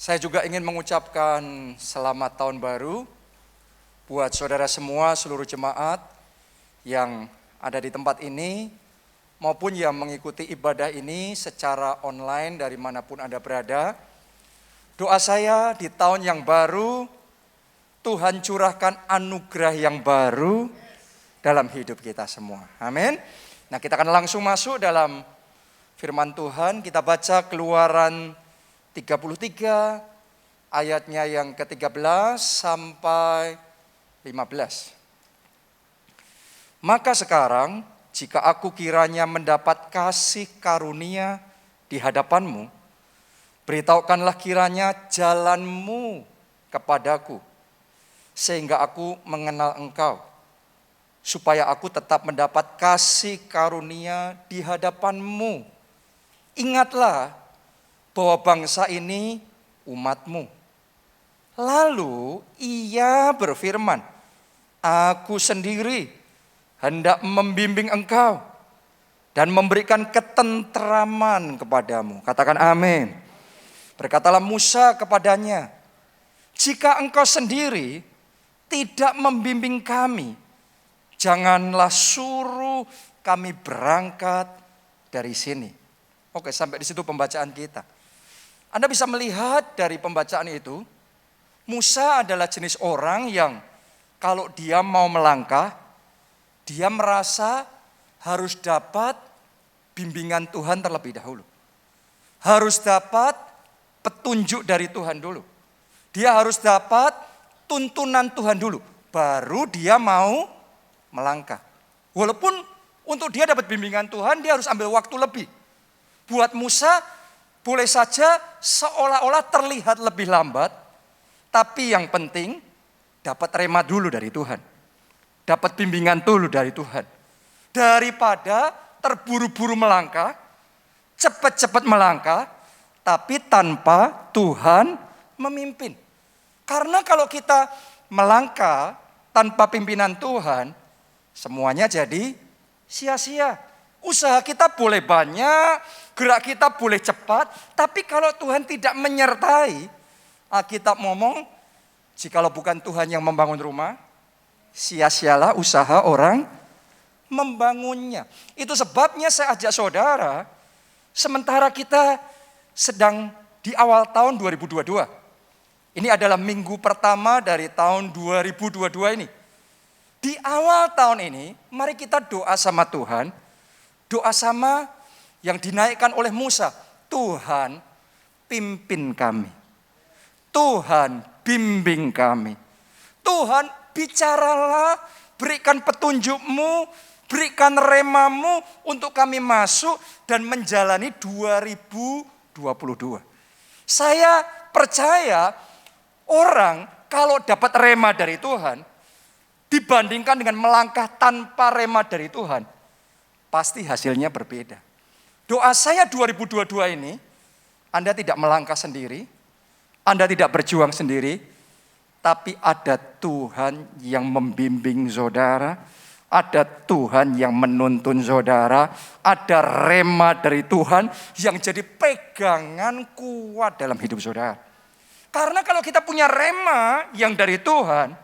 Saya juga ingin mengucapkan selamat tahun baru buat saudara semua, seluruh jemaat yang ada di tempat ini maupun yang mengikuti ibadah ini secara online dari manapun Anda berada. Doa saya di tahun yang baru, Tuhan curahkan anugerah yang baru dalam hidup kita semua. Amin. Nah, kita akan langsung masuk dalam firman Tuhan. Kita baca Keluaran 33 ayatnya yang ke-13 sampai 15. Maka sekarang jika aku kiranya mendapat kasih karunia di hadapanmu, beritahukanlah kiranya jalanmu kepadaku, sehingga aku mengenal engkau, supaya aku tetap mendapat kasih karunia di hadapanmu. Ingatlah bahwa bangsa ini umatmu. Lalu ia berfirman, aku sendiri hendak membimbing engkau dan memberikan ketentraman kepadamu. Katakan amin. Berkatalah Musa kepadanya, jika engkau sendiri tidak membimbing kami, janganlah suruh kami berangkat dari sini. Oke, sampai di situ pembacaan kita. Anda bisa melihat dari pembacaan itu, Musa adalah jenis orang yang kalau dia mau melangkah, dia merasa harus dapat bimbingan Tuhan terlebih dahulu. Harus dapat petunjuk dari Tuhan dulu. Dia harus dapat tuntunan Tuhan dulu, baru dia mau melangkah. Walaupun untuk dia dapat bimbingan Tuhan, dia harus ambil waktu lebih. Buat Musa, boleh saja seolah-olah terlihat lebih lambat, tapi yang penting dapat rema dulu dari Tuhan. Dapat bimbingan dulu dari Tuhan. Daripada terburu-buru melangkah, cepat-cepat melangkah, tapi tanpa Tuhan memimpin. Karena kalau kita melangkah tanpa pimpinan Tuhan, semuanya jadi sia-sia. Usaha kita boleh banyak, gerak kita boleh cepat, tapi kalau Tuhan tidak menyertai, Alkitab ngomong, jikalau bukan Tuhan yang membangun rumah, sia-sialah usaha orang membangunnya. Itu sebabnya saya ajak saudara, sementara kita sedang di awal tahun 2022. Ini adalah minggu pertama dari tahun 2022 ini. Di awal tahun ini, mari kita doa sama Tuhan. Doa sama yang dinaikkan oleh Musa. Tuhan, pimpin kami. Tuhan, bimbing kami. Tuhan, bicaralah, berikan petunjuk-Mu, berikan remamu untuk kami masuk dan menjalani 2022. Saya percaya orang kalau dapat rema dari Tuhan, dibandingkan dengan melangkah tanpa rema dari Tuhan, pasti hasilnya berbeda. Doa saya 2022 ini, Anda tidak melangkah sendiri, Anda tidak berjuang sendiri, tapi ada Tuhan yang membimbing saudara, ada Tuhan yang menuntun saudara, ada rema dari Tuhan yang jadi pegangan kuat dalam hidup saudara. Karena kalau kita punya rema yang dari Tuhan,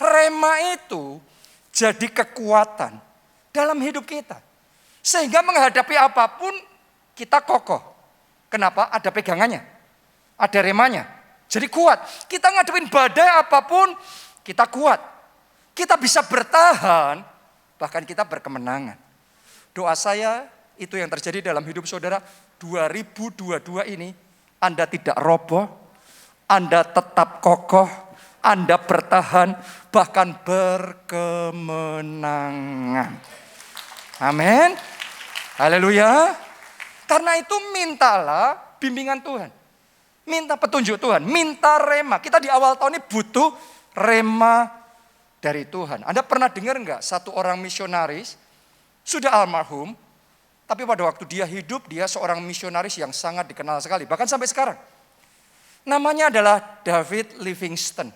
rema itu jadi kekuatan dalam hidup kita. Sehingga menghadapi apapun kita kokoh. Kenapa? Ada pegangannya. Ada remanya. Jadi kuat. Kita ngadepin badai apapun kita kuat. Kita bisa bertahan. Bahkan kita berkemenangan. Doa saya itu yang terjadi dalam hidup saudara. 2022 ini Anda tidak roboh. Anda tetap kokoh. Anda bertahan. Bahkan berkemenangan. Amin. Haleluya. Karena itu mintalah bimbingan Tuhan. Minta petunjuk Tuhan. Minta rema. Kita di awal tahun ini butuh rema dari Tuhan. Anda pernah dengar enggak satu orang misionaris sudah almarhum, tapi pada waktu dia hidup dia seorang misionaris yang sangat dikenal sekali. Bahkan sampai sekarang. Namanya adalah David Livingstone.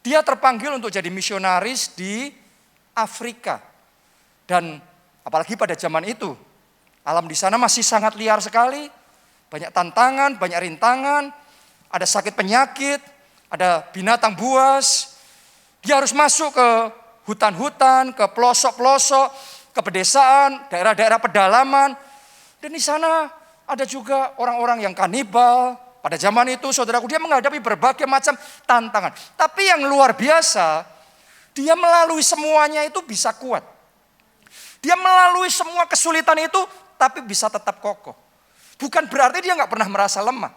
Dia terpanggil untuk jadi misionaris di Afrika. Dan apalagi pada zaman itu, alam di sana masih sangat liar sekali, banyak tantangan, banyak rintangan. ada sakit penyakit, ada binatang buas. Dia harus masuk ke hutan-hutan, ke pelosok-pelosok, ke pedesaan, daerah-daerah pedalaman. Dan di sana ada juga orang-orang yang kanibal. Pada zaman itu saudaraku, dia menghadapi berbagai macam tantangan. Tapi yang luar biasa, dia melalui semuanya itu bisa kuat. Dia melalui semua kesulitan itu, tapi bisa tetap kokoh. Bukan berarti dia nggak pernah merasa lemah.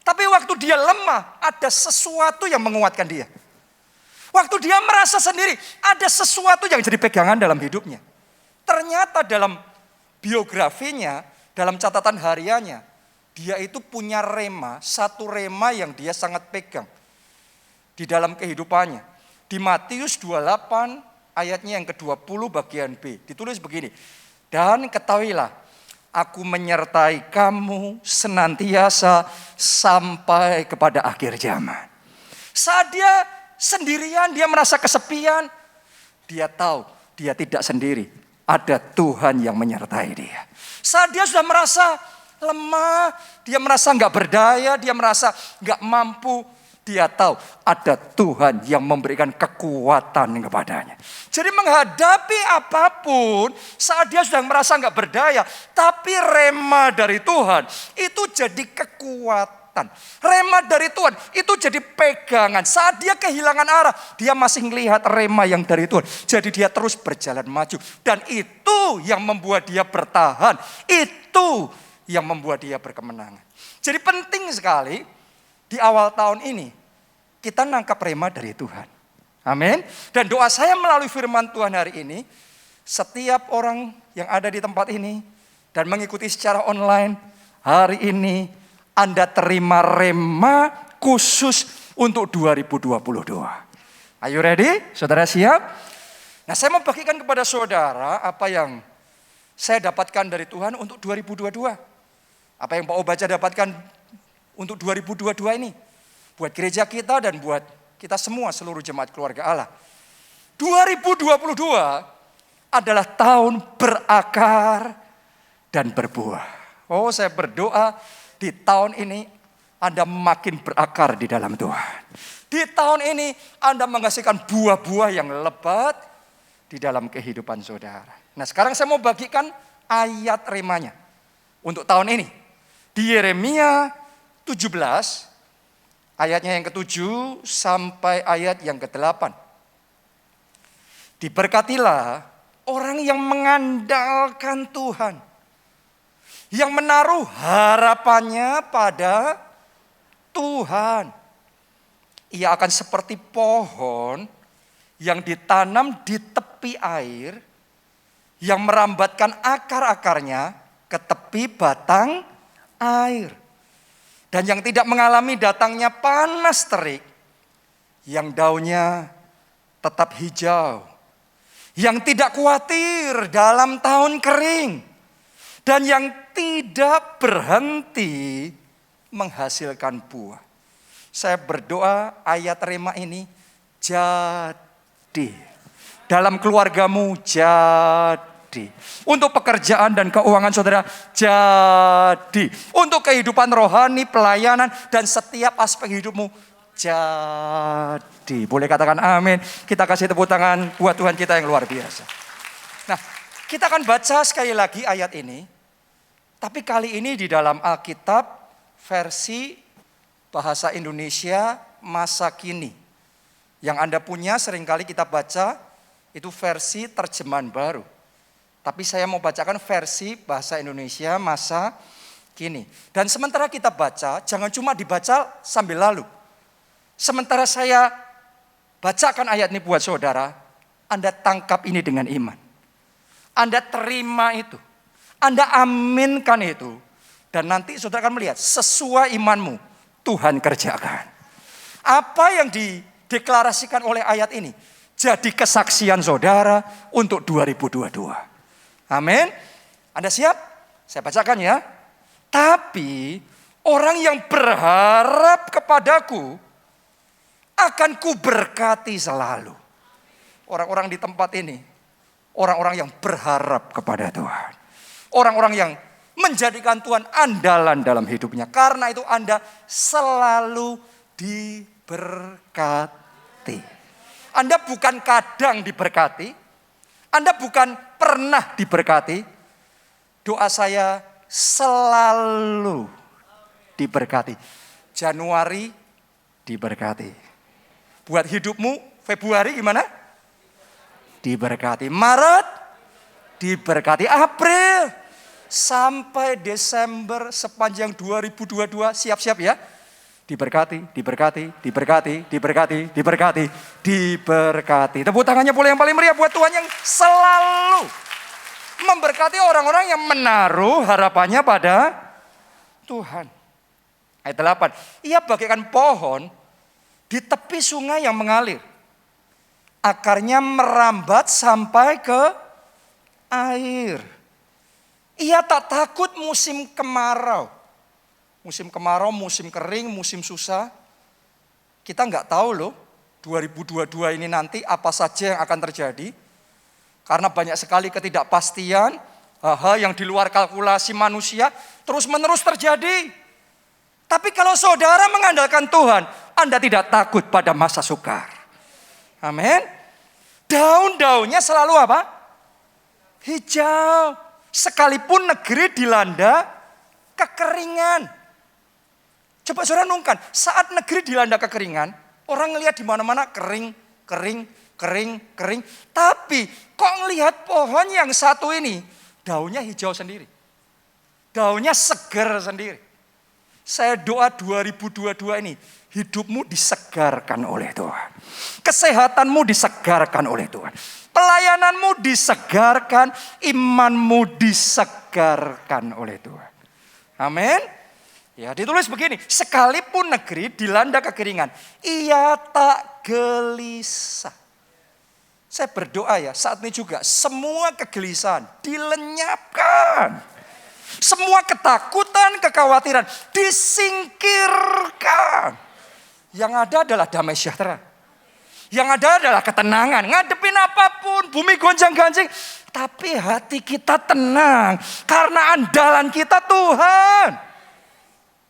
Tapi waktu dia lemah, ada sesuatu yang menguatkan dia. Waktu dia merasa sendiri, ada sesuatu yang jadi pegangan dalam hidupnya. Ternyata dalam biografinya, dalam catatan hariannya, dia itu punya rema, satu rema yang dia sangat pegang di dalam kehidupannya. Di Matius 28 ayatnya yang ke-20 bagian B, ditulis begini. Dan ketahuilah, aku menyertai kamu senantiasa sampai kepada akhir zaman. Saat dia sendirian, dia merasa kesepian, dia tahu dia tidak sendiri. Ada Tuhan yang menyertai dia. Saat dia sudah merasa lemah, dia merasa nggak berdaya, dia merasa nggak mampu, dia tahu ada Tuhan yang memberikan kekuatan kepadanya. Jadi menghadapi apapun, saat dia sudah merasa nggak berdaya, tapi rema dari Tuhan itu jadi kekuatan. Rema dari Tuhan itu jadi pegangan. Saat dia kehilangan arah, dia masih melihat rema yang dari Tuhan. Jadi dia terus berjalan maju. Dan itu yang membuat dia bertahan. Itu yang membuat dia berkemenangan. Jadi penting sekali di awal tahun ini kita nangkap rema dari Tuhan. Amin. Dan doa saya melalui firman Tuhan hari ini, setiap orang yang ada di tempat ini dan mengikuti secara online hari ini, Anda terima rema khusus untuk 2022. Are you ready? Saudara siap? Nah, saya mau bagikan kepada saudara apa yang saya dapatkan dari Tuhan untuk 2022. Apa yang Pak Obaca dapatkan untuk 2022 ini. Buat gereja kita dan buat kita semua seluruh jemaat keluarga Allah. 2022 adalah tahun berakar dan berbuah. Oh, saya berdoa di tahun ini Anda makin berakar di dalam Tuhan. Di tahun ini Anda menghasilkan buah-buah yang lebat di dalam kehidupan saudara. Nah, sekarang saya mau bagikan ayat remanya untuk tahun ini. Di Yeremia 17 ayatnya yang ke-7 sampai ayat yang ke-8. Diberkatilah orang yang mengandalkan Tuhan, yang menaruh harapannya pada Tuhan. Ia akan seperti pohon yang ditanam di tepi air, yang merambatkan akar-akarnya ke tepi batang air. Dan yang tidak mengalami datangnya panas terik, yang daunnya tetap hijau, yang tidak khawatir dalam tahun kering, dan yang tidak berhenti menghasilkan buah. Saya berdoa ayat rema ini jadi. Dalam keluargamu jadi. Untuk pekerjaan dan keuangan saudara jadi. Untuk kehidupan rohani, pelayanan, dan setiap aspek hidupmu jadi. Boleh katakan amin. Kita kasih tepuk tangan buat Tuhan kita yang luar biasa. Nah, kita akan baca sekali lagi ayat ini. Tapi kali ini di dalam Alkitab versi bahasa Indonesia masa kini. Yang Anda punya seringkali kita baca itu versi terjemahan baru. Tapi saya mau bacakan versi bahasa Indonesia masa kini. Dan sementara kita baca, jangan cuma dibaca sambil lalu. Sementara saya bacakan ayat ini buat saudara, Anda tangkap ini dengan iman. Anda terima itu. Anda aminkan itu. Dan nanti saudara akan melihat sesuai imanmu Tuhan kerjakan. Apa yang dideklarasikan oleh ayat ini jadi kesaksian saudara untuk 2022. Amin. Anda siap? Saya bacakan ya. Tapi orang yang berharap kepadaku akan kuberkati selalu. Orang-orang di tempat ini, orang-orang yang berharap kepada Tuhan. Orang-orang yang menjadikan Tuhan andalan dalam hidupnya. Karena itu Anda selalu diberkati. Anda bukan kadang diberkati, Anda bukan pernah diberkati. Doa saya selalu diberkati. Januari diberkati. Buat hidupmu Februari gimana? Diberkati. Maret diberkati. April sampai Desember sepanjang 2022 siap-siap ya. Diberkati, diberkati, diberkati, diberkati, diberkati, diberkati. Tepuk tangannya boleh yang paling meriah buat Tuhan yang selalu memberkati orang-orang yang menaruh harapannya pada Tuhan. Ayat 8. Ia bagaikan pohon di tepi sungai yang mengalir. Akarnya merambat sampai ke air. Ia tak takut musim kemarau. Musim kemarau, musim kering, musim susah. Kita nggak tahu loh 2022 ini nanti apa saja yang akan terjadi. Karena banyak sekali ketidakpastian, hal-hal yang di luar kalkulasi manusia terus-menerus terjadi. Tapi kalau saudara mengandalkan Tuhan, Anda tidak takut pada masa sukar. Amin. Daun-daunnya selalu apa? Hijau. Sekalipun negeri dilanda kekeringan. Coba saudara renungkan, saat negeri dilanda kekeringan, orang ngelihat di mana-mana kering, kering, kering, kering. Tapi kok ngelihat pohon yang satu ini, daunnya hijau sendiri. Daunnya segar sendiri. Saya doa 2022 ini, hidupmu disegarkan oleh Tuhan. Kesehatanmu disegarkan oleh Tuhan. Pelayananmu disegarkan, imanmu disegarkan oleh Tuhan. Amin. Ya, ditulis begini, sekalipun negeri dilanda kekeringan, ia tak gelisah. Saya berdoa ya, saat ini juga semua kegelisahan dilenyapkan. Semua ketakutan, kekhawatiran disingkirkan. Yang ada adalah damai sejahtera. Yang ada adalah ketenangan. Ngadepin apapun, bumi gonjang-ganjing. Tapi hati kita tenang. Karena andalan kita Tuhan.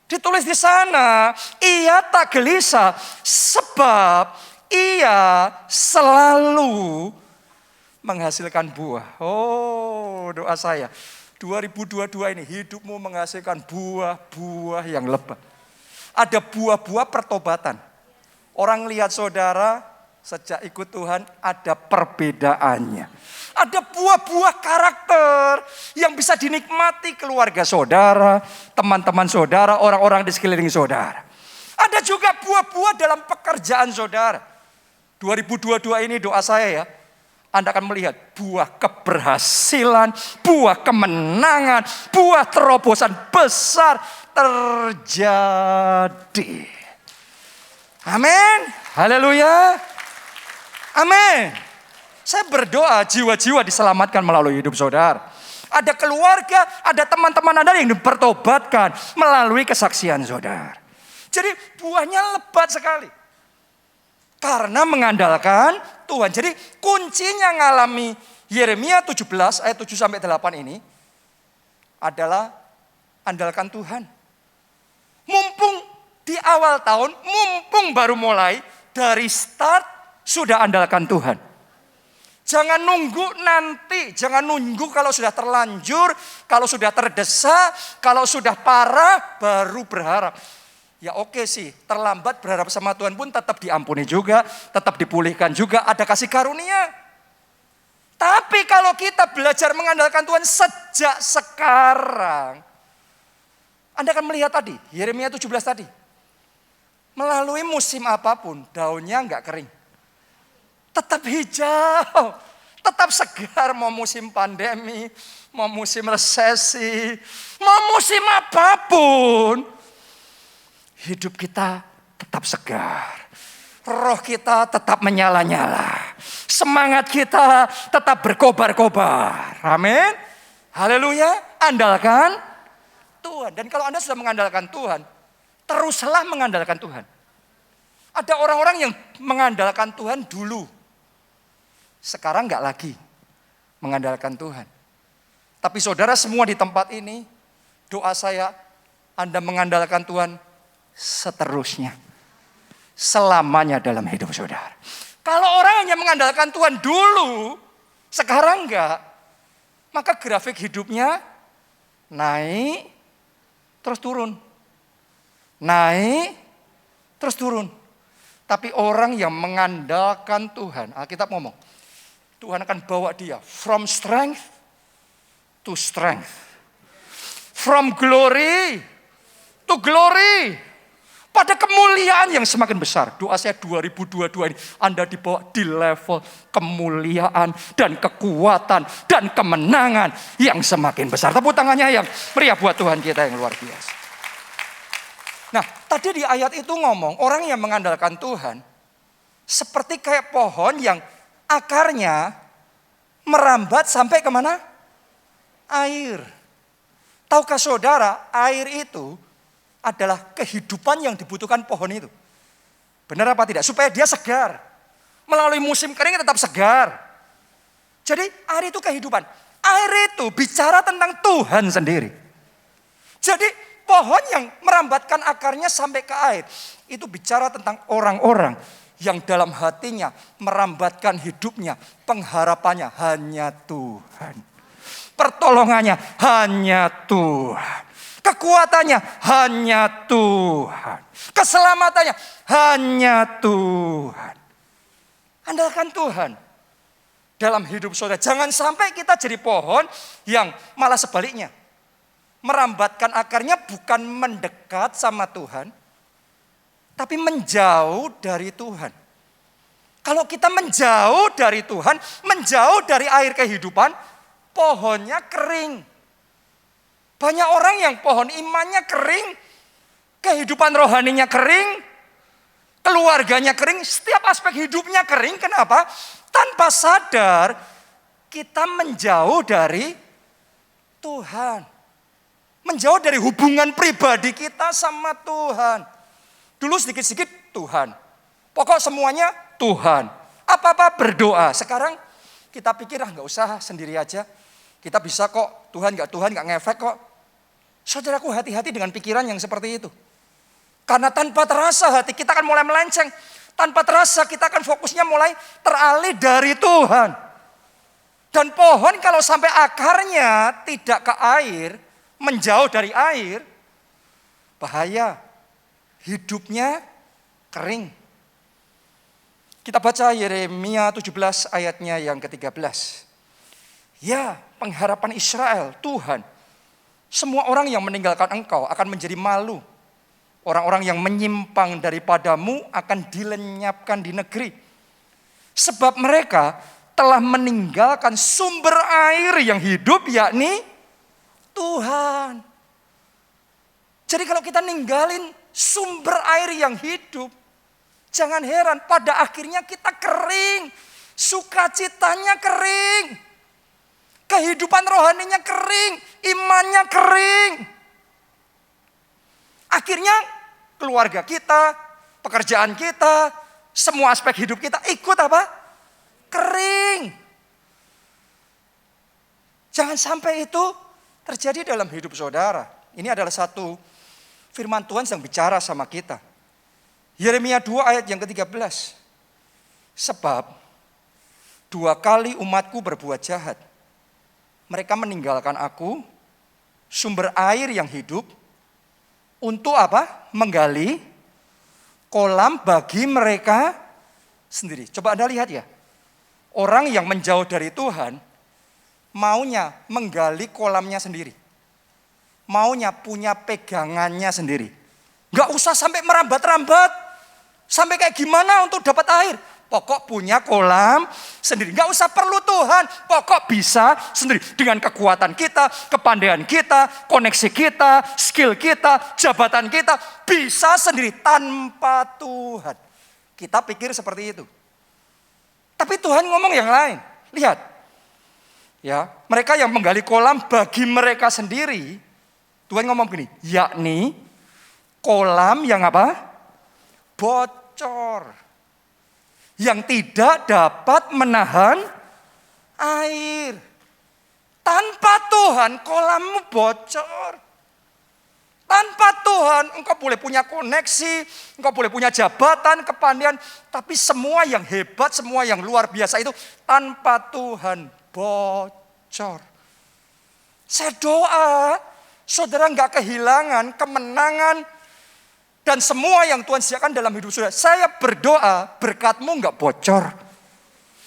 Ditulis di sana, ia tak gelisah. Sebab ia selalu menghasilkan buah. Oh, doa saya. 2022 ini hidupmu menghasilkan buah-buah yang lebat. Ada buah-buah pertobatan. Orang lihat saudara sejak ikut Tuhan ada perbedaannya. Ada buah-buah karakter yang bisa dinikmati keluarga saudara, teman-teman saudara, orang-orang di sekeliling saudara. Ada juga buah-buah dalam pekerjaan saudara. 2022 ini doa saya ya. Anda akan melihat buah keberhasilan, buah kemenangan, buah terobosan besar terjadi. Amin. Haleluya. Amin. Saya berdoa jiwa-jiwa diselamatkan melalui hidup saudara. Ada keluarga, ada teman-teman Anda yang dipertobatkan melalui kesaksian saudara. Jadi buahnya lebat sekali. Karena mengandalkan Tuhan. Jadi kuncinya ngalami Yeremia 17 ayat 7-8 ini adalah andalkan Tuhan. Mumpung di awal tahun, mumpung baru mulai, dari start sudah andalkan Tuhan. Jangan nunggu nanti, jangan nunggu kalau sudah terlanjur, kalau sudah terdesak, kalau sudah parah baru berharap. Ya oke sih, terlambat berharap sama Tuhan pun tetap diampuni juga, tetap dipulihkan juga, ada kasih karunia. Tapi kalau kita belajar mengandalkan Tuhan sejak sekarang, Anda akan melihat tadi, Yeremia 17 tadi. Melalui musim apapun, daunnya enggak kering. Tetap hijau, tetap segar, mau musim pandemi, mau musim resesi, mau musim apapun. Hidup kita tetap segar. Roh kita tetap menyala-nyala. Semangat kita tetap berkobar-kobar. Amin. Haleluya. Andalkan Tuhan. Dan kalau Anda sudah mengandalkan Tuhan, teruslah mengandalkan Tuhan. Ada orang-orang yang mengandalkan Tuhan dulu. Sekarang enggak lagi mengandalkan Tuhan. Tapi saudara semua di tempat ini, doa saya, Anda mengandalkan Tuhan seterusnya. Selamanya dalam hidup saudara. Kalau orang hanya mengandalkan Tuhan dulu, sekarang enggak, maka grafik hidupnya naik, terus turun. Naik, terus turun. Tapi orang yang mengandalkan Tuhan, Alkitab ngomong, Tuhan akan bawa dia from strength to strength. From glory to glory. Pada kemuliaan yang semakin besar. Doa saya 2022 ini, Anda dibawa di level kemuliaan dan kekuatan dan kemenangan yang semakin besar. Tepuk tangannya yang meriah buat Tuhan kita yang luar biasa. Nah, tadi di ayat itu ngomong, orang yang mengandalkan Tuhan seperti kayak pohon yang akarnya merambat sampai kemana? Air. Tahukah saudara, air itu adalah kehidupan yang dibutuhkan pohon itu. Benar apa tidak? Supaya dia segar. Melalui musim kering tetap segar. Jadi air itu kehidupan. Air itu bicara tentang Tuhan sendiri. Jadi pohon yang merambatkan akarnya sampai ke air, itu bicara tentang orang-orang yang dalam hatinya merambatkan hidupnya, pengharapannya hanya Tuhan. Pertolongannya hanya Tuhan. Kekuatannya hanya Tuhan. Keselamatannya hanya Tuhan. Andalkan Tuhan dalam hidup saudara. Jangan sampai kita jadi pohon yang malah sebaliknya. Merambatkan akarnya bukan mendekat sama Tuhan, tapi menjauh dari Tuhan. Kalau kita menjauh dari Tuhan, menjauh dari air kehidupan, pohonnya kering. Banyak orang yang pohon imannya kering, kehidupan rohaninya kering, keluarganya kering, setiap aspek hidupnya kering. Kenapa? Tanpa sadar kita menjauh dari Tuhan. Menjauh dari hubungan pribadi kita sama Tuhan. Dulu sedikit-sedikit Tuhan. Pokok semuanya Tuhan. Apa-apa berdoa. Sekarang kita pikir nggak usah sendiri aja. Kita bisa kok, Tuhan nggak ngefek kok. Saudaraku, hati-hati dengan pikiran yang seperti itu. Karena tanpa terasa hati kita akan mulai melenceng. Tanpa terasa kita akan fokusnya mulai teralih dari Tuhan. Dan pohon kalau sampai akarnya tidak ke air, menjauh dari air, bahaya. Hidupnya kering. Kita baca Yeremia 17 ayatnya yang ke-13. Ya, pengharapan Israel, Tuhan. Semua orang yang meninggalkan engkau akan menjadi malu. Orang-orang yang menyimpang daripadamu akan dilenyapkan di negeri. Sebab mereka telah meninggalkan sumber air yang hidup, yakni Tuhan. Jadi kalau kita ninggalin sumber air yang hidup, jangan heran pada akhirnya kita kering. Sukacitanya kering. Kehidupan rohaninya kering, imannya kering. Akhirnya keluarga kita, pekerjaan kita, semua aspek hidup kita ikut apa? Kering. Jangan sampai itu terjadi dalam hidup saudara. Ini adalah satu firman Tuhan yang bicara sama kita. Yeremia 2 ayat yang ke-13. Sebab 2 kali umatku berbuat jahat. Mereka meninggalkan aku, sumber air yang hidup, untuk apa? Menggali kolam bagi mereka sendiri. Coba Anda lihat ya. Orang yang menjauh dari Tuhan, maunya menggali kolamnya sendiri. Maunya punya pegangannya sendiri. Gak usah sampai merambat-rambat. Sampai kayak gimana untuk dapat air. Pokok punya kolam sendiri. Gak usah perlu Tuhan. Pokok bisa sendiri. Dengan kekuatan kita, kepandaian kita, koneksi kita, skill kita, jabatan kita. Bisa sendiri tanpa Tuhan. Kita pikir seperti itu. Tapi Tuhan ngomong yang lain. Lihat. Ya, mereka yang menggali kolam bagi mereka sendiri. Tuhan ngomong gini. Yakni kolam yang apa? Bocor. Yang tidak dapat menahan air. Tanpa Tuhan kolammu bocor. Tanpa Tuhan, engkau boleh punya koneksi, engkau boleh punya jabatan, kepandaian, tapi semua yang hebat, semua yang luar biasa itu tanpa Tuhan bocor. Saya doa, saudara enggak kehilangan kemenangan dan semua yang Tuhan sediakan dalam hidup saudara. Saya berdoa, berkat-Mu enggak bocor.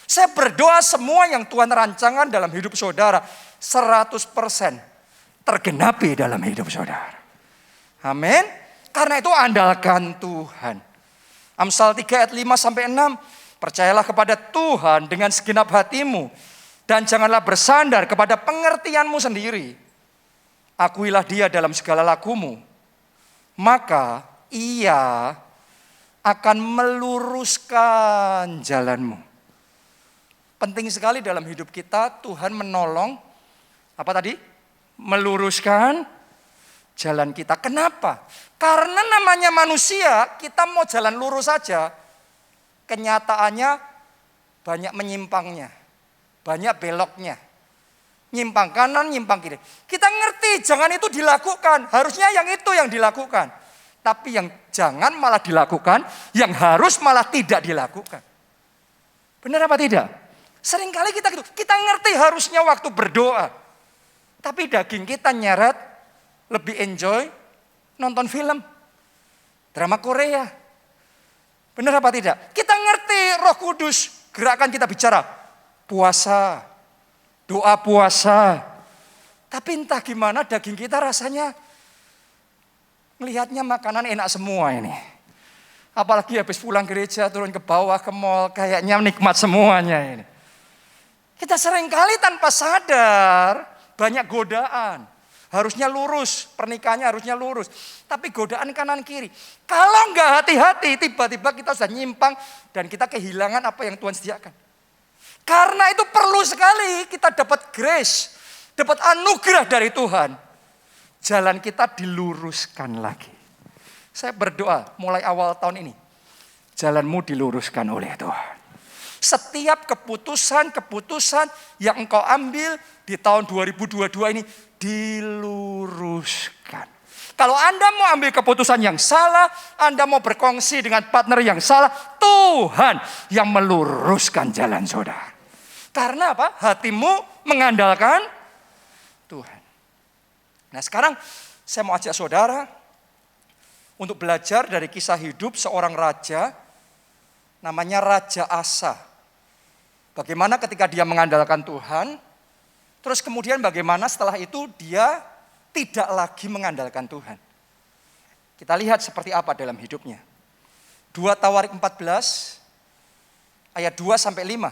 Saya berdoa semua yang Tuhan rancangkan dalam hidup saudara 100% tergenapi dalam hidup saudara. Amin. Karena itu andalkan Tuhan. Amsal 3 ayat 5-6. Percayalah kepada Tuhan dengan segenap hatimu. Dan janganlah bersandar kepada pengertianmu sendiri. Akuilah Dia dalam segala lakumu. Maka Ia akan meluruskan jalanmu. Penting sekali dalam hidup kita Tuhan menolong. Apa tadi? Meluruskan jalan kita. Kenapa? Karena namanya manusia, kita mau jalan lurus saja. Kenyataannya banyak menyimpangnya. Banyak beloknya. Nyimpang kanan, nyimpang kiri. Kita ngerti, jangan itu dilakukan. Harusnya yang itu yang dilakukan. Tapi yang jangan malah dilakukan, yang harus malah tidak dilakukan. Benar apa tidak? Seringkali kita gitu. Kita ngerti harusnya waktu berdoa. Tapi daging kita nyeret, lebih enjoy nonton film, drama Korea. Benar apa tidak? Kita ngerti Roh Kudus gerakan kita bicara puasa, doa puasa. Tapi entah gimana daging kita rasanya melihatnya makanan enak semua ini. Apalagi habis pulang gereja turun ke bawah ke mall kayaknya nikmat semuanya ini. Kita seringkali tanpa sadar banyak godaan. Harusnya lurus, pernikahannya harusnya lurus. Tapi godaan kanan kiri. Kalau enggak hati-hati, tiba-tiba kita sudah nyimpang dan kita kehilangan apa yang Tuhan sediakan. Karena itu perlu sekali kita dapat grace, dapat anugerah dari Tuhan. Jalan kita diluruskan lagi. Saya berdoa mulai awal tahun ini, jalanmu diluruskan oleh Tuhan. Setiap keputusan yang engkau ambil di tahun 2022 ini diluruskan. Kalau Anda mau ambil keputusan yang salah, Anda mau berkongsi dengan partner yang salah, Tuhan yang meluruskan jalan saudara. Karena apa? Hatimu mengandalkan Tuhan. Nah sekarang saya mau ajak saudara untuk belajar dari kisah hidup seorang raja, namanya Raja Asa. Bagaimana ketika dia mengandalkan Tuhan, terus kemudian bagaimana setelah itu dia tidak lagi mengandalkan Tuhan. Kita lihat seperti apa dalam hidupnya. 2 Tawarik 14 ayat 2-5.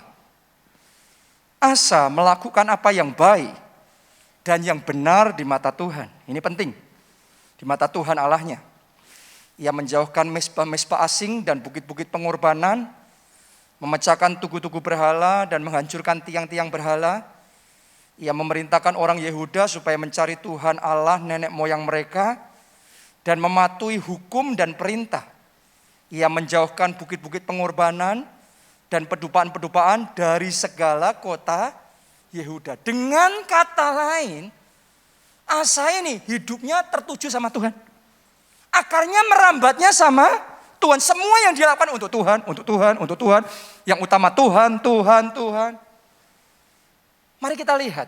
Asa melakukan apa yang baik dan yang benar di mata Tuhan. Ini penting. Di mata Tuhan Allahnya. Ia menjauhkan mezbah-mezbah asing dan bukit-bukit pengorbanan, memecahkan tugu-tugu berhala dan menghancurkan tiang-tiang berhala. Ia memerintahkan orang Yehuda supaya mencari Tuhan Allah nenek moyang mereka dan mematuhi hukum dan perintah. Ia menjauhkan bukit-bukit pengorbanan dan pedupaan-pedupaan dari segala kota Yehuda. Dengan kata lain, Asa ini hidupnya tertuju sama Tuhan. Akarnya merambatnya sama Tuhan. Semua yang dilakukan untuk Tuhan, untuk Tuhan, untuk Tuhan. Yang utama Tuhan, Tuhan, Tuhan. Mari kita lihat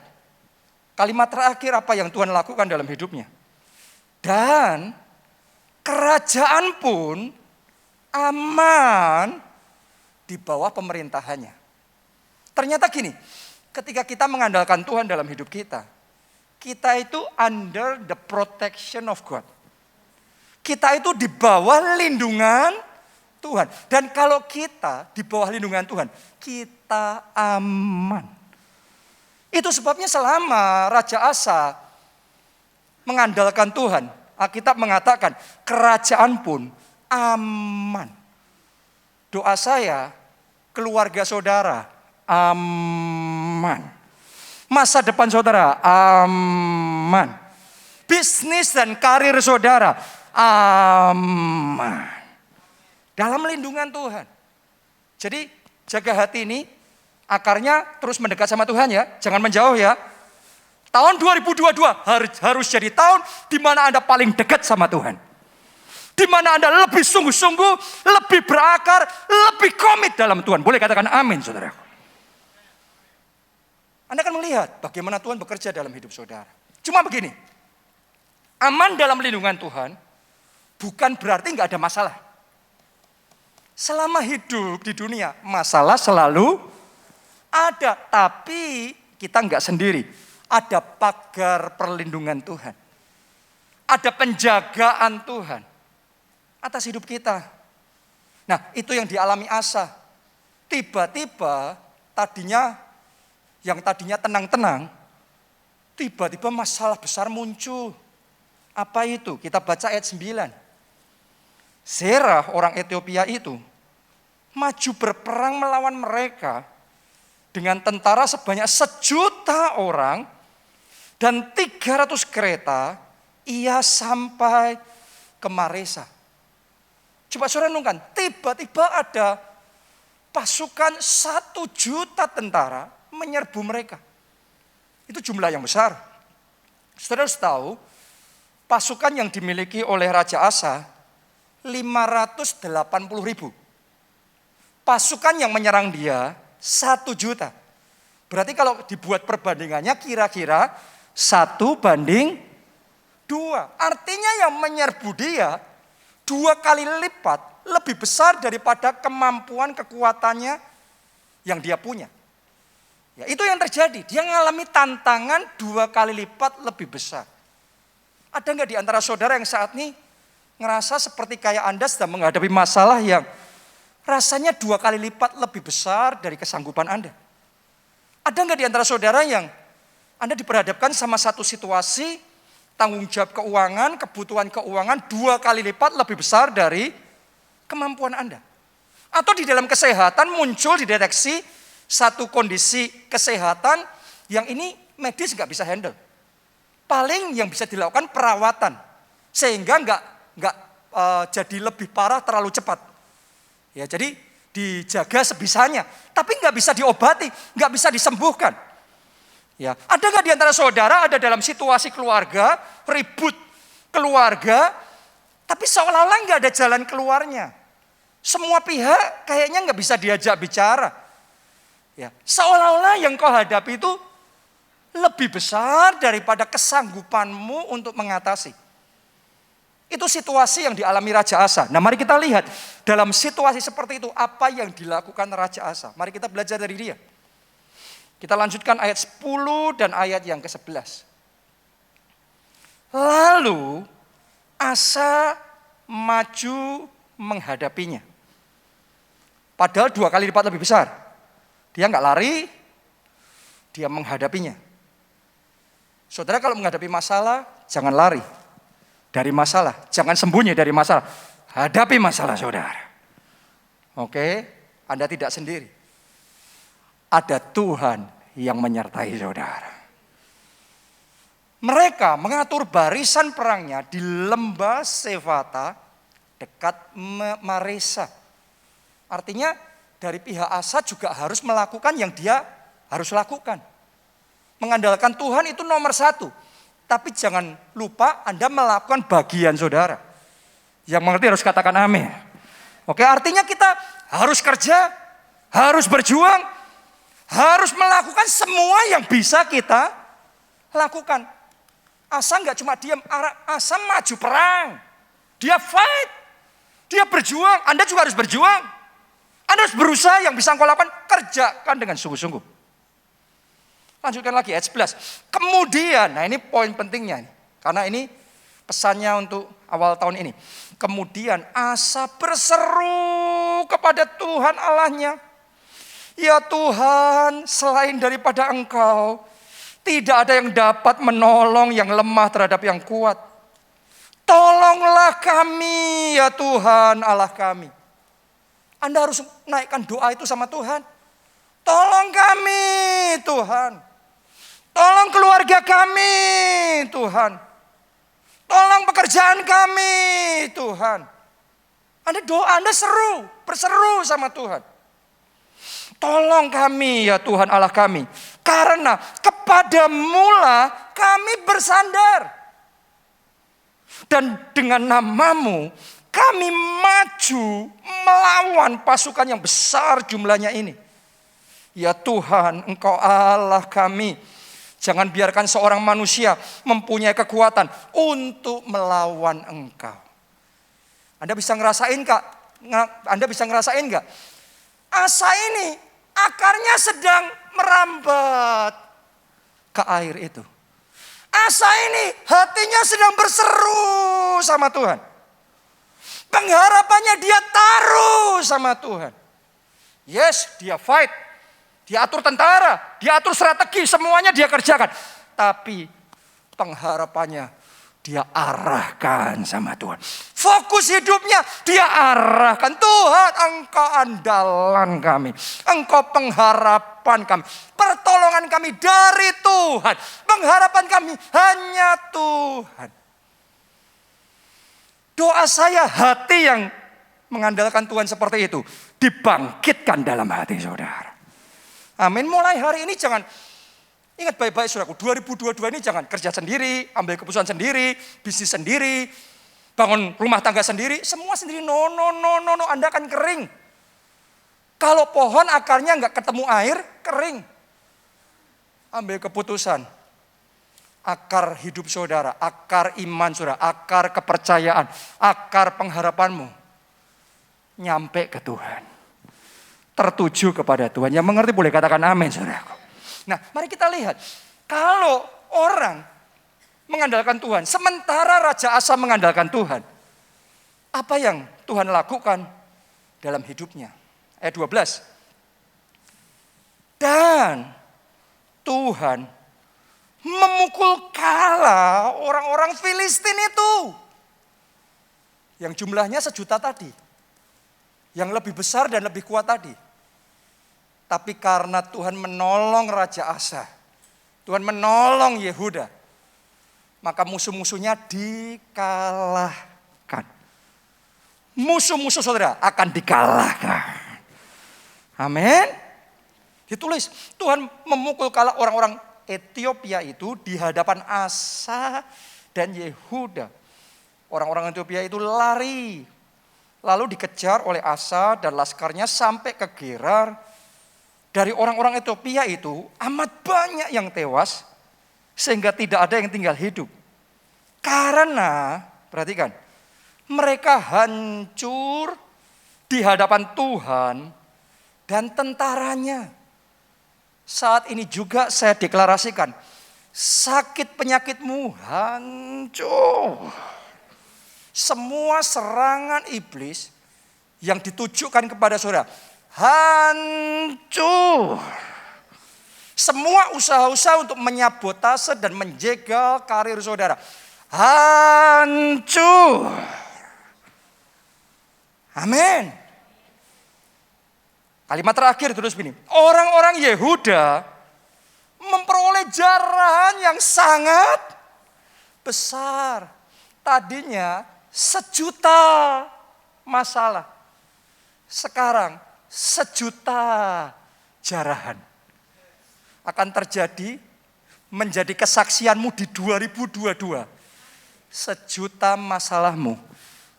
kalimat terakhir apa yang Tuhan lakukan dalam hidupnya. Dan kerajaan pun aman di bawah pemerintahannya. Ternyata gini, ketika kita mengandalkan Tuhan dalam hidup kita, kita itu under the protection of God. Kita itu di bawah lindungan Tuhan. Dan kalau kita di bawah lindungan Tuhan, kita aman. Itu sebabnya selama Raja Asa mengandalkan Tuhan, Alkitab mengatakan kerajaan pun aman. Doa saya, keluarga saudara aman. Masa depan saudara aman. Bisnis dan karir saudara aman. Dalam lindungan Tuhan. Jadi jaga hati ini, akarnya terus mendekat sama Tuhan ya. Jangan menjauh ya. Tahun 2022 harus jadi tahun di mana Anda paling dekat sama Tuhan. Di mana Anda lebih sungguh-sungguh, lebih berakar, lebih komit dalam Tuhan. Boleh katakan amin, saudara. Anda akan melihat bagaimana Tuhan bekerja dalam hidup saudara. Cuma begini, aman dalam lindungan Tuhan bukan berarti nggak ada masalah. Selama hidup di dunia, masalah selalu ada, tapi kita nggak sendiri. Ada pagar perlindungan Tuhan. Ada penjagaan Tuhan atas hidup kita. Nah, itu yang dialami Asa. Tiba-tiba yang tadinya tenang-tenang, tiba-tiba masalah besar muncul. Apa itu? Kita baca ayat 9. Zerah orang Ethiopia itu maju berperang melawan mereka dengan tentara sebanyak 1.000.000 orang dan 300 kereta. Ia sampai ke Maresa. Coba saudara renungkan, tiba-tiba ada pasukan 1.000.000 tentara menyerbu mereka. Itu jumlah yang besar. Saudara harus tahu, pasukan yang dimiliki oleh Raja Asa 580.000. Pasukan yang menyerang dia 1.000.000. Berarti kalau dibuat perbandingannya kira-kira 1:2. Artinya yang menyerbu dia 2 kali lipat lebih besar daripada kemampuan kekuatannya yang dia punya. Ya, itu yang terjadi. Dia mengalami tantangan 2 kali lipat lebih besar. Ada nggak di antara saudara yang saat ini ngerasa seperti kayak Anda sedang menghadapi masalah yang rasanya 2 kali lipat lebih besar dari kesanggupan Anda? Ada nggak di antara saudara yang Anda diperhadapkan sama satu situasi tanggung jawab keuangan, kebutuhan keuangan 2 kali lipat lebih besar dari kemampuan Anda? Atau di dalam kesehatan muncul dideteksi satu kondisi kesehatan yang ini medis nggak bisa handle. Paling yang bisa dilakukan perawatan sehingga nggak jadi lebih parah terlalu cepat. Ya, jadi dijaga sebisanya, tapi nggak bisa diobati, nggak bisa disembuhkan. Ya, ada nggak di antara saudara ada dalam situasi keluarga, ribut keluarga, tapi seolah-olah nggak ada jalan keluarnya. Semua pihak kayaknya nggak bisa diajak bicara. Ya, seolah-olah yang kau hadapi itu lebih besar daripada kesanggupanmu untuk mengatasi. Itu situasi yang dialami Raja Asa. Nah, mari kita lihat dalam situasi seperti itu apa yang dilakukan Raja Asa. Mari kita belajar dari dia. Kita lanjutkan ayat 10 dan ayat yang ke-11. Lalu Asa maju menghadapinya. Padahal 2 kali lipat lebih besar. Dia nggak lari, dia menghadapinya. Saudara kalau menghadapi masalah, jangan lari dari masalah. Jangan sembunyi dari masalah. Hadapi masalah saudara. Oke, Anda tidak sendiri. Ada Tuhan yang menyertai saudara. Mereka mengatur barisan perangnya di lembah Sefata dekat Maresa. Artinya dari pihak Asa juga harus melakukan yang dia harus lakukan. Mengandalkan Tuhan itu nomor 1. Tapi jangan lupa Anda melakukan bagian saudara. Yang mengerti harus katakan amin. Oke, artinya kita harus kerja, harus berjuang, harus melakukan semua yang bisa kita lakukan. Asa nggak cuma diam, Asa maju perang. Dia fight, dia berjuang. Anda juga harus berjuang. Anda harus berusaha yang bisa engkau lakukan, kerjakan dengan sungguh-sungguh. Lanjutkan lagi ayat 11. Kemudian, nah ini poin pentingnya. Karena ini pesannya untuk awal tahun ini. Kemudian Asa berseru kepada Tuhan Allahnya. Ya Tuhan, selain daripada Engkau, tidak ada yang dapat menolong yang lemah terhadap yang kuat. Tolonglah kami ya Tuhan Allah kami. Anda harus naikkan doa itu sama Tuhan. Tolong kami Tuhan. Tolong keluarga kami Tuhan. Tolong pekerjaan kami Tuhan. Anda berseru sama Tuhan. Tolong kami ya Tuhan Allah kami. Karena kepadamulah kami bersandar. Dan dengan namamu kami maju melawan pasukan yang besar jumlahnya ini. Ya Tuhan, Engkau Allah kami. Jangan biarkan seorang manusia mempunyai kekuatan untuk melawan Engkau. Anda bisa ngerasain Kak? Anda bisa ngerasain gak? Asa ini akarnya sedang merambat ke air itu. Asa ini hatinya sedang berseru sama Tuhan. Pengharapannya dia taruh sama Tuhan. Yes, dia fight. Dia atur tentara, dia atur strategi, semuanya dia kerjakan. Tapi pengharapannya dia arahkan sama Tuhan. Fokus hidupnya dia arahkan. Tuhan, Engkau andalan kami. Engkau pengharapan kami. Pertolongan kami dari Tuhan. Pengharapan kami hanya Tuhan. Doa saya, hati yang mengandalkan Tuhan seperti itu dibangkitkan dalam hati saudara. Amin. Mulai hari ini jangan, ingat baik-baik saudaraku, 2022 ini jangan kerja sendiri, ambil keputusan sendiri, bisnis sendiri, bangun rumah tangga sendiri, semua sendiri. No, Anda akan kering. Kalau pohon akarnya nggak ketemu air, kering. Ambil keputusan. Akar hidup saudara, akar iman saudara, akar kepercayaan, akar pengharapanmu nyampe ke Tuhan. Tertuju kepada Tuhan. Yang mengerti boleh katakan amin saudaraku. Nah, mari kita lihat. Kalau orang mengandalkan Tuhan, sementara Raja Asa mengandalkan Tuhan, apa yang Tuhan lakukan dalam hidupnya? Ayat 12. Dan Tuhan memukul kala orang-orang Filistin itu. Yang jumlahnya 1.000.000 tadi. Yang lebih besar dan lebih kuat tadi. Tapi karena Tuhan menolong Raja Asa, Tuhan menolong Yehuda, maka musuh-musuhnya dikalahkan. Musuh-musuh saudara akan dikalahkan. Amin. Ditulis, Tuhan memukul kalah orang-orang Ethiopia itu di hadapan Asa dan Yehuda. Orang-orang Ethiopia itu lari, lalu dikejar oleh Asa dan laskarnya sampai ke Gerar. Dari orang-orang Ethiopia itu amat banyak yang tewas sehingga tidak ada yang tinggal hidup. Karena, perhatikan, mereka hancur di hadapan Tuhan dan tentaranya. Saat ini juga saya deklarasikan, sakit penyakitmu hancur. Semua serangan iblis yang ditujukan kepada saudara hancur. Semua usaha-usaha untuk menyabotase dan menjegal karir saudara hancur. Amin. Kalimat terakhir terus begini. Orang-orang Yehuda memperoleh jarahan yang sangat besar. Tadinya 1.000.000 masalah. Sekarang 1.000.000 jarahan akan terjadi menjadi kesaksianmu di 2022. 1.000.000 masalahmu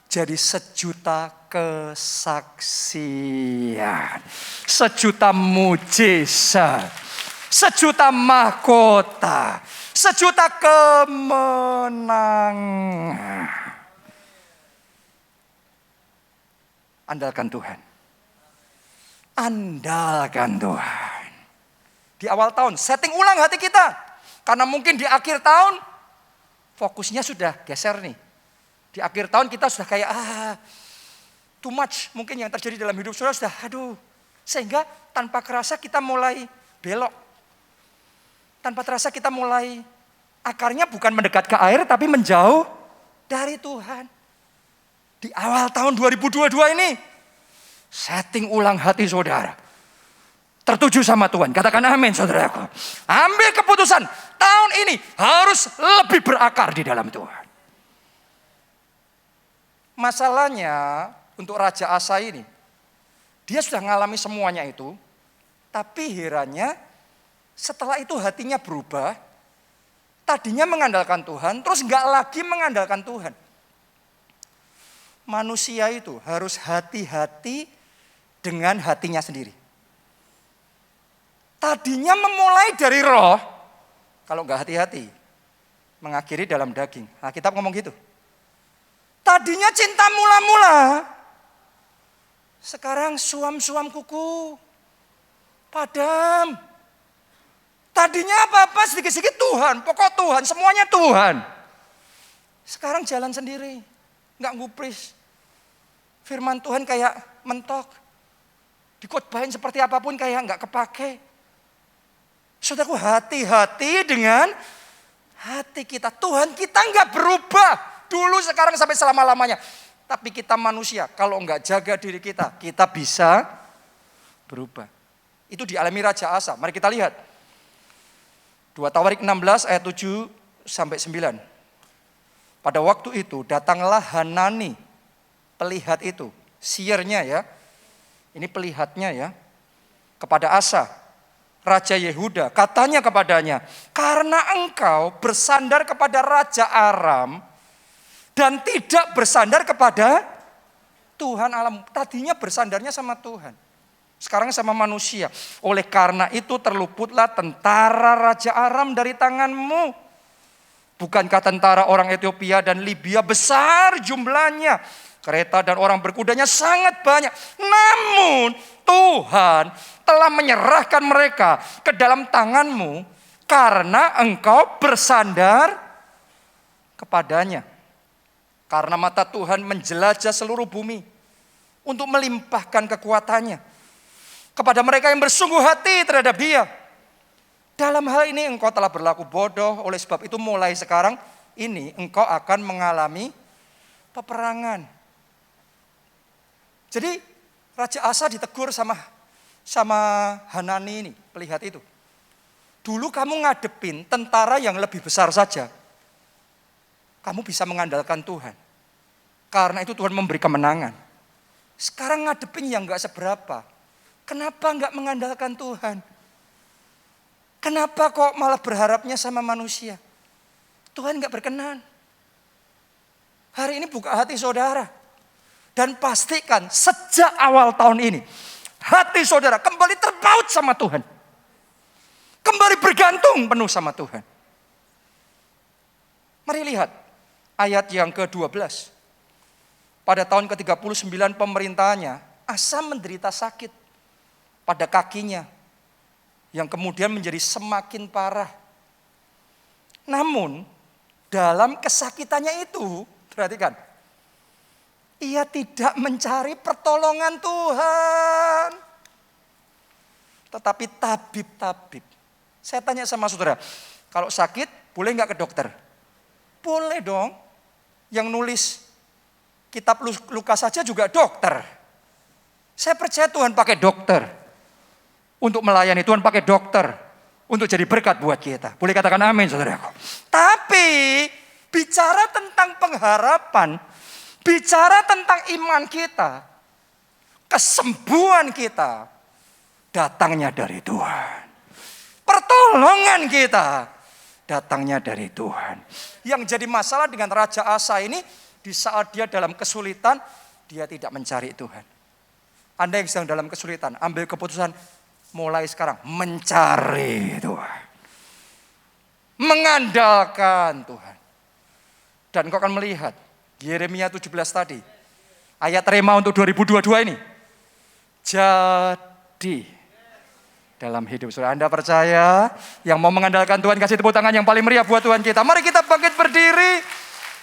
jadi 1.000.000 kesaksian. 1.000.000 mujizat. 1.000.000 mahkota. 1.000.000 kemenangan. Andalkan Tuhan. Andalkan Tuhan. Di awal tahun, setting ulang hati kita. Karena mungkin di akhir tahun, fokusnya sudah geser nih. Di akhir tahun kita sudah kayak, too much. Mungkin yang terjadi dalam hidup saudara sudah, sehingga tanpa kerasa kita mulai belok. Tanpa terasa kita mulai, akarnya bukan mendekat ke air, tapi menjauh dari Tuhan. Di awal tahun 2022 ini, setting ulang hati saudara. Tertuju sama Tuhan. Katakan amin saudaraku. Ambil keputusan. Tahun ini harus lebih berakar di dalam Tuhan. Masalahnya untuk Raja Asa ini. Dia sudah mengalami semuanya itu. Tapi herannya Setelah itu hatinya berubah. Tadinya mengandalkan Tuhan, terus nggak lagi mengandalkan Tuhan. Manusia itu harus hati-hati dengan hatinya sendiri. Tadinya memulai dari roh, kalau nggak hati-hati, mengakhiri dalam daging. Alkitab ngomong gitu. Tadinya cinta mula-mula, sekarang suam-suam kuku, padam. Tadinya apa-apa sedikit-sedikit Tuhan, pokok Tuhan, semuanya Tuhan. Sekarang jalan sendiri, nggak ngupris. Firman Tuhan kayak mentok. Dikotbahin seperti apapun kayak nggak kepake. Saudaraku, hati-hati dengan hati kita. Tuhan kita nggak berubah. Dulu, sekarang, sampai selama-lamanya. Tapi kita manusia, kalau nggak jaga diri kita bisa berubah. Itu dialami Raja Asa. Mari kita lihat. 2 Tawarik 16 ayat 7 sampai 9. Pada waktu itu datanglah Hanani, pelihat itu, siernya ya. Ini pelihatnya ya. Kepada Asa, Raja Yehuda, katanya kepadanya, karena engkau bersandar kepada Raja Aram dan tidak bersandar kepada Tuhan alam. Tadinya bersandarnya sama Tuhan. Sekarang sama manusia. Oleh karena itu terluputlah tentara Raja Aram dari tanganmu. Bukankah tentara orang Ethiopia dan Libya besar jumlahnya? Kereta dan orang berkudanya sangat banyak. Namun Tuhan telah menyerahkan mereka ke dalam tanganmu karena engkau bersandar kepadanya. Karena mata Tuhan menjelajah seluruh bumi untuk melimpahkan kekuatannya kepada mereka yang bersungguh hati terhadap Dia. Dalam hal ini engkau telah berlaku bodoh, oleh sebab itu mulai sekarang ini engkau akan mengalami peperangan. Jadi Raja Asa ditegur sama Hanani ini, pelihat itu. Dulu kamu ngadepin tentara yang lebih besar saja, kamu bisa mengandalkan Tuhan. Karena itu Tuhan memberi kemenangan. Sekarang ngadepin yang gak seberapa, kenapa enggak mengandalkan Tuhan? Kenapa kok malah berharapnya sama manusia? Tuhan enggak berkenan. Hari ini buka hati saudara. Dan pastikan sejak awal tahun ini, hati saudara kembali terpaut sama Tuhan. Kembali bergantung penuh sama Tuhan. Mari lihat ayat yang ke-12. Pada tahun ke-39 pemerintahannya, Asa menderita sakit pada kakinya yang kemudian menjadi semakin parah. Namun dalam kesakitannya itu, perhatikan, ia tidak mencari pertolongan Tuhan. Tetapi tabib-tabib. Saya tanya sama saudara, kalau sakit boleh nggak ke dokter? Boleh dong. Yang nulis kitab Lukas saja juga dokter. Saya percaya Tuhan pakai dokter. Untuk melayani, Tuhan pakai dokter. Untuk jadi berkat buat kita. Boleh katakan amin saudaraku. Tapi bicara tentang pengharapan, bicara tentang iman kita, kesembuhan kita, datangnya dari Tuhan. Pertolongan kita, datangnya dari Tuhan. Yang jadi masalah dengan Raja Asa ini, di saat dia dalam kesulitan, dia tidak mencari Tuhan. Anda yang sedang dalam kesulitan, ambil keputusan mulai sekarang, mencari Tuhan. Mengandalkan Tuhan. Dan kau akan melihat, Yeremia 17 tadi, ayat rema untuk 2022 ini, jadi dalam hidup saudara. Anda percaya? Yang mau mengandalkan Tuhan, kasih tepuk tangan yang paling meriah buat Tuhan kita. Mari kita bangkit berdiri,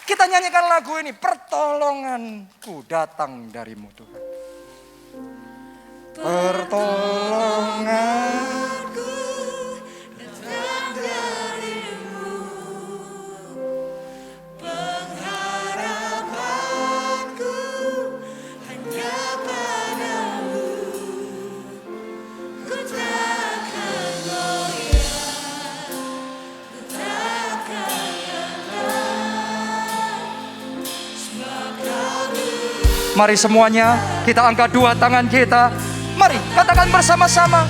kita nyanyikan lagu ini, pertolonganku datang darimu Tuhan. Pertolonganku datang darimu, pengharapanku hanya padamu, ku takkan goyah, ku takkan lelah, sebab kau. Mari semuanya kita angkat dua tangan kita. Mari katakan bersama-sama.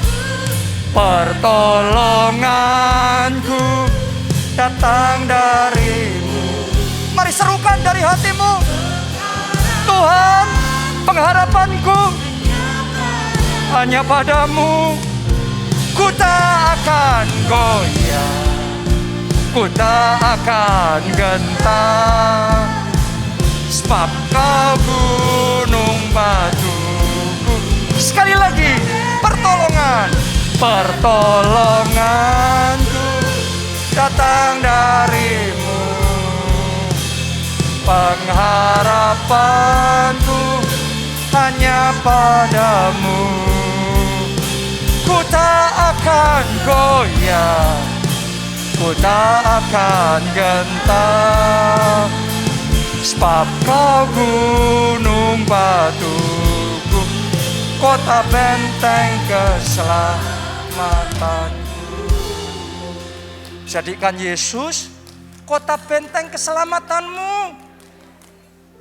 Pertolonganku datang darimu. Mari serukan dari hatimu. Tuhan, pengharapanku hanya padamu. Ku tak akan goyah, ku tak akan gentar, sebab kau gunung batuku. Sekali lagi, pertolonganku datang darimu. Pengharapanku hanya padamu. Ku tak akan goyah, ku tak akan gentar, sebab kau gunung batuku, kota benteng keselamatanku. Jadikan Yesus kota benteng keselamatanmu.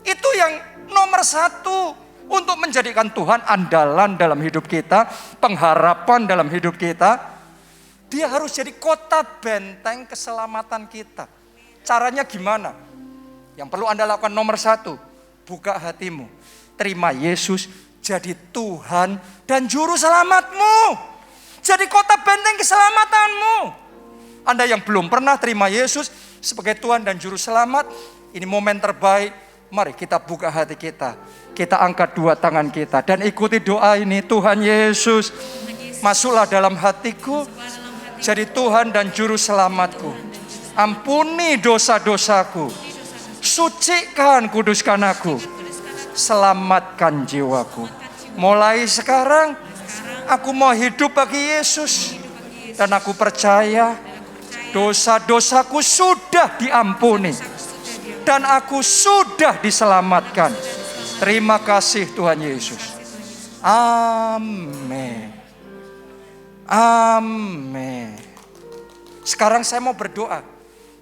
Itu yang nomor satu untuk menjadikan Tuhan andalan dalam hidup kita, pengharapan dalam hidup kita. Dia harus jadi kota benteng keselamatan kita. Caranya gimana? Yang perlu Anda lakukan nomor satu, buka hatimu. Terima Yesus jadi Tuhan dan Juru Selamatmu. Jadi kota benteng keselamatanmu. Anda yang belum pernah terima Yesus sebagai Tuhan dan Juru Selamat, ini momen terbaik. Mari kita buka hati kita. Kita angkat dua tangan kita dan ikuti doa ini. Tuhan Yesus, masuklah dalam hatiku, jadi Tuhan dan Juru Selamatku. Ampuni dosa-dosaku, sucikan, kuduskan aku, selamatkan jiwaku. Mulai sekarang, aku mau hidup bagi Yesus. Dan aku percaya dosa-dosaku sudah diampuni. Dan aku sudah diselamatkan. Terima kasih Tuhan Yesus. Amin. Amin. Sekarang saya mau berdoa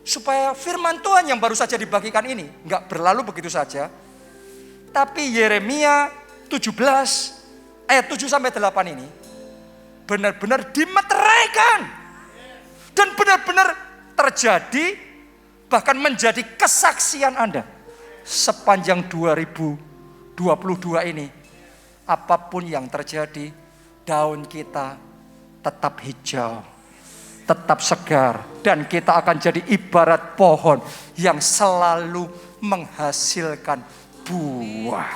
supaya firman Tuhan yang baru saja dibagikan ini enggak berlalu begitu saja. Tapi Yeremia 17 ayat 7-8 ini benar-benar dimeteraikan dan benar-benar terjadi, bahkan menjadi kesaksian Anda sepanjang 2022 ini. Apapun yang terjadi, daun kita tetap hijau, tetap segar, dan kita akan jadi ibarat pohon yang selalu menghasilkan buah.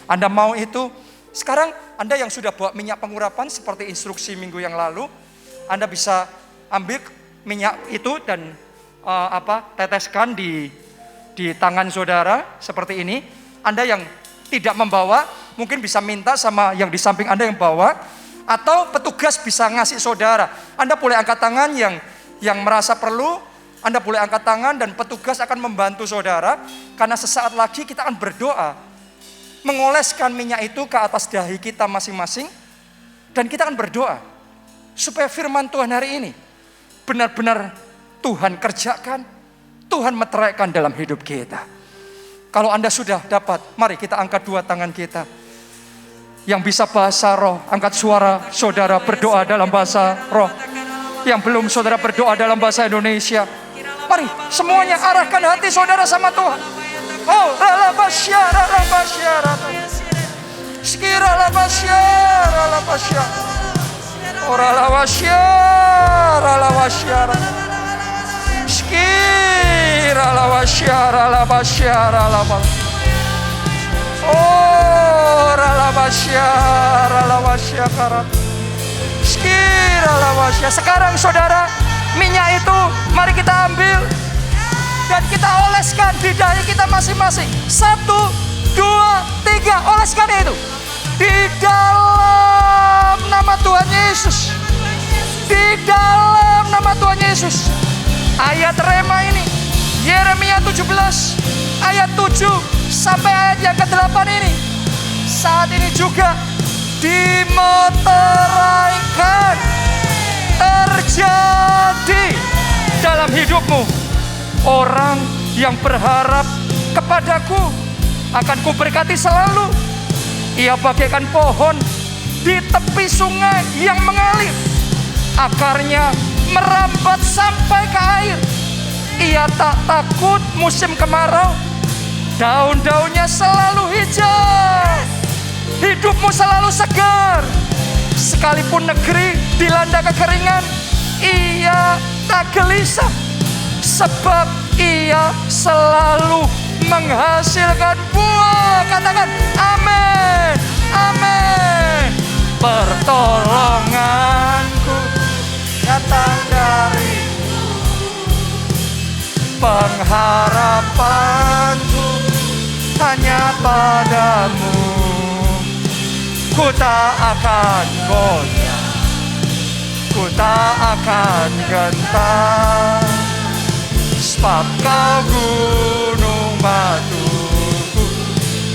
Anda mau itu? Sekarang Anda yang sudah bawa minyak pengurapan seperti instruksi minggu yang lalu, Anda bisa ambil minyak itu dan teteskan di tangan saudara seperti ini. Anda yang tidak membawa, mungkin bisa minta sama yang di samping Anda yang bawa, atau petugas bisa ngasih saudara. Anda boleh angkat tangan yang merasa perlu, Anda boleh angkat tangan dan petugas akan membantu saudara. Karena sesaat lagi kita akan berdoa, mengoleskan minyak itu ke atas dahi kita masing-masing, dan kita akan berdoa supaya firman Tuhan hari ini benar-benar Tuhan kerjakan, Tuhan meteraikan dalam hidup kita. Kalau Anda sudah dapat, mari kita angkat dua tangan kita. Yang bisa bahasa roh, angkat suara saudara berdoa dalam bahasa roh. Yang belum, saudara berdoa dalam bahasa Indonesia. Mari semuanya arahkan hati saudara sama Tuhan. Oh, ralabasyara, ralabasyara. Sekira ralabasyara, ralabasyara. Oh, ralabasyara, ralabasyara. Sekira ralabasyara, ralabasyara, ralabasyara. Oh, ralabasyara, ralabasyara. Sekira ralabasyara. Sekarang saudara, minyak itu mari kita ambil dan kita oleskan di dahi kita masing-masing. 1, 2, 3, oleskan itu di dalam nama Tuhan Yesus. Di dalam nama Tuhan Yesus. Ayat rema ini Yeremia 17 ayat 7 sampai ayat yang ke-8 ini saat ini juga dimeteraikan terjadi dalam hidupmu. Orang yang berharap kepadaku akan kuberkati selalu. Ia bagaikan pohon di tepi sungai yang mengalir. Akarnya merambat sampai ke air. Ia tak takut musim kemarau. Daun-daunnya selalu hijau. Hidupmu selalu segar. Sekalipun negeri dilanda kekeringan, ia tak gelisah. Sebab ia selalu menghasilkan buah. Katakan amin, amin. Pertolonganku datang darimu, pengharapanku hanya padamu. Ku tak akan goyah, ku tak akan gentar. Sebab kau gunung batuku,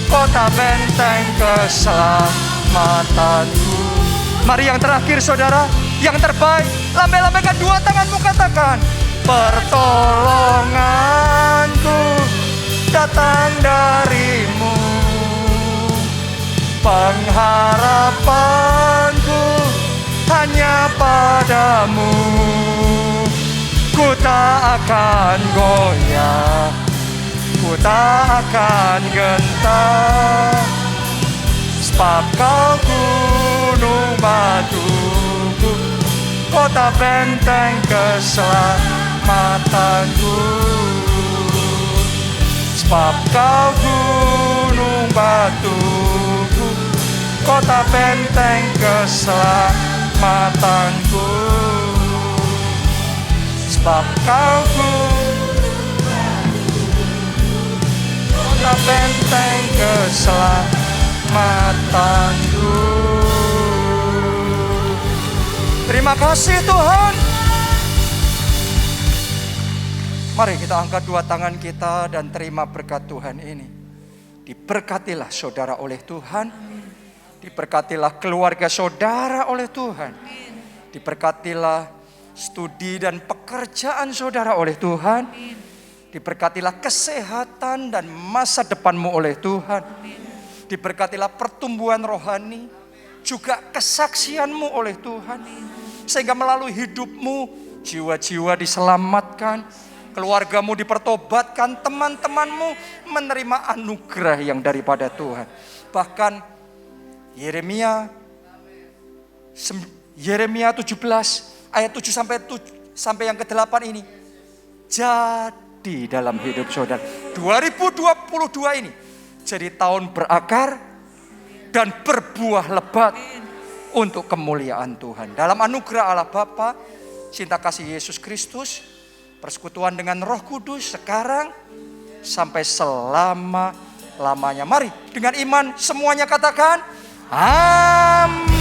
kota benteng keselamatanku. Mari yang terakhir saudara, yang terbaik, lambai-lambaikan dua tanganmu, katakan pertolonganku datang darimu, pengharapanku hanya padamu. Ku tak akan goyah, ku tak akan gentar. Sebab kau gunung batuku, kota benteng keselamatanku. Sebab kau gunung batuku, kota benteng keselamatanku. Sebab kau kota benteng keselamatanku. Terima kasih Tuhan. Mari kita angkat dua tangan kita dan terima berkat Tuhan ini. Diberkatilah saudara oleh Tuhan. Diberkatilah keluarga saudara oleh Tuhan. Diberkatilah studi dan pekerjaan saudara oleh Tuhan. Diberkatilah kesehatan dan masa depanmu oleh Tuhan. Diberkatilah pertumbuhan rohani, juga kesaksianmu oleh Tuhan. Sehingga melalui hidupmu, jiwa-jiwa diselamatkan, keluargamu dipertobatkan, teman-temanmu menerima anugerah yang daripada Tuhan. Bahkan Yeremia 17 ayat 7 sampai yang ke-8 ini jadi dalam hidup saudara. 2022 ini jadi tahun berakar dan berbuah lebat untuk kemuliaan Tuhan. Dalam anugerah Allah Bapa, cinta kasih Yesus Kristus, persekutuan dengan Roh Kudus sekarang sampai selama-lamanya. Mari dengan iman semuanya katakan amin.